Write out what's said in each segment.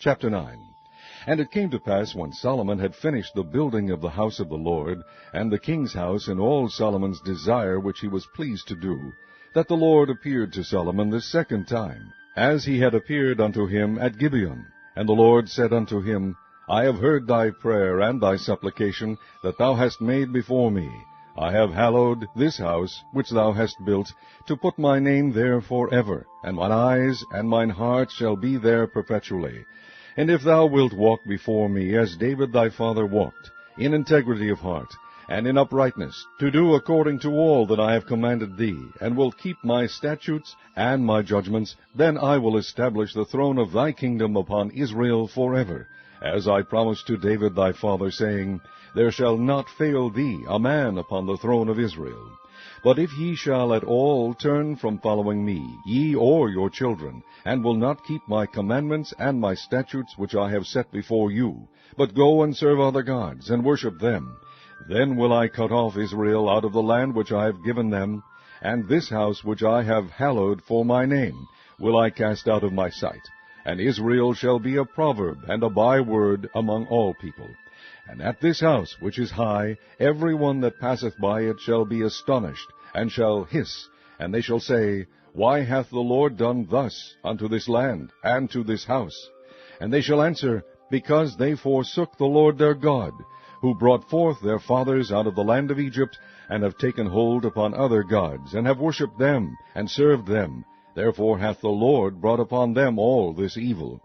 Chapter 9. And it came to pass, when Solomon had finished the building of the house of the Lord, and the king's house, and all Solomon's desire which he was pleased to do, that the Lord appeared to Solomon the second time, as he had appeared unto him at Gibeon. And the Lord said unto him, I have heard thy prayer and thy supplication that thou hast made before me. I have hallowed this house which thou hast built, to put my name there forever, and mine eyes and mine heart shall be there perpetually. And if thou wilt walk before me as David thy father walked, in integrity of heart, and in uprightness, to do according to all that I have commanded thee, and wilt keep my statutes and my judgments, then I will establish the throne of thy kingdom upon Israel forever, as I promised to David thy father, saying, There shall not fail thee a man upon the throne of Israel. But if ye shall at all turn from following me, ye or your children, and will not keep my commandments and my statutes which I have set before you, but go and serve other gods, and worship them, then will I cut off Israel out of the land which I have given them, and this house which I have hallowed for my name will I cast out of my sight. And Israel shall be a proverb and a byword among all people. And at this house which is high, every one that passeth by it shall be astonished, and shall hiss, and they shall say, Why hath the Lord done thus unto this land, and to this house? And they shall answer, Because they forsook the Lord their God, who brought forth their fathers out of the land of Egypt, and have taken hold upon other gods, and have worshipped them, and served them. Therefore hath the Lord brought upon them all this evil.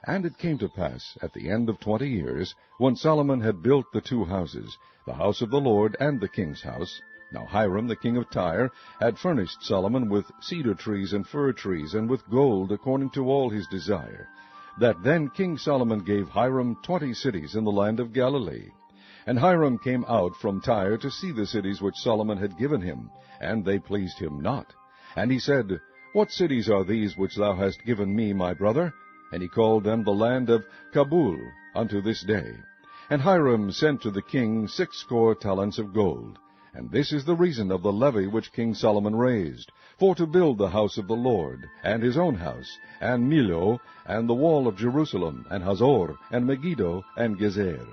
And it came to pass, at the end of 20 years, when Solomon had built the two houses, the house of the Lord and the king's house. Now Hiram the king of Tyre had furnished Solomon with cedar trees and fir trees, and with gold, according to all his desire. That then King Solomon gave Hiram 20 cities in the land of Galilee. And Hiram came out from Tyre to see the cities which Solomon had given him, and they pleased him not. And he said, What cities are these which thou hast given me, my brother? And he called them the land of Kabul unto this day. And Hiram sent to the king 60 talents of gold. And this is the reason of the levy which King Solomon raised, for to build the house of the Lord, and his own house, and Millo, and the wall of Jerusalem, and Hazor, and Megiddo, and Gezer.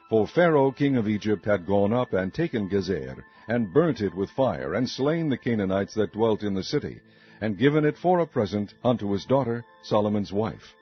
For Pharaoh king of Egypt had gone up and taken Gezer, and burnt it with fire, and slain the Canaanites that dwelt in the city, and given it for a present unto his daughter, Solomon's wife.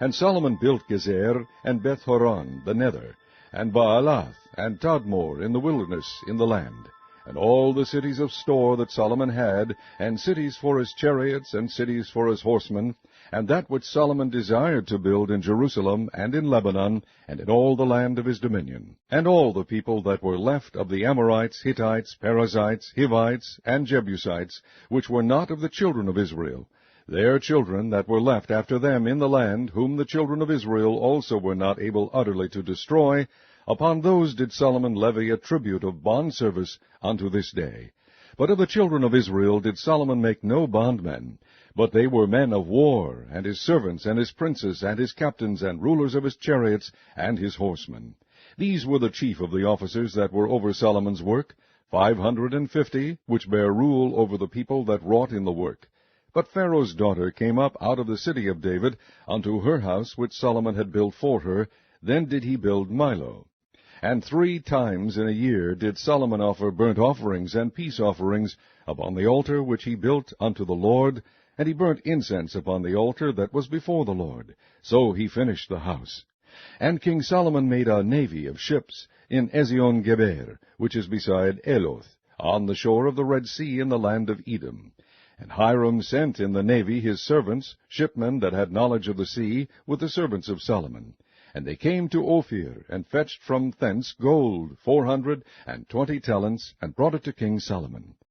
And Solomon built Gezer, and Beth-horon the nether, and Baalath, and Tadmor in the wilderness in the land, and all the cities of store that Solomon had, and cities for his chariots, and cities for his horsemen, and that which Solomon desired to build in Jerusalem, and in Lebanon, and in all the land of his dominion. And all the people that were left of the Amorites, Hittites, Perizzites, Hivites, and Jebusites, which were not of the children of Israel, their children that were left after them in the land, whom the children of Israel also were not able utterly to destroy, upon those did Solomon levy a tribute of bondservice unto this day. But of the children of Israel did Solomon make no bondmen, but they were men of war, and his servants, and his princes, and his captains, and rulers of his chariots, and his horsemen. These were the chief of the officers that were over Solomon's work, 550, which bare rule over the people that wrought in the work. But Pharaoh's daughter came up out of the city of David unto her house which Solomon had built for her. Then did he build Millo. And 3 times in a year did Solomon offer burnt offerings and peace offerings upon the altar which he built unto the Lord, and he burnt incense upon the altar that was before the Lord. So he finished the house. And King Solomon made a navy of ships in Ezion-Geber, which is beside Eloth, on the shore of the Red Sea in the land of Edom. And Hiram sent in the navy his servants, shipmen that had knowledge of the sea, with the servants of Solomon. And they came to Ophir, and fetched from thence gold 420 talents, and brought it to King Solomon.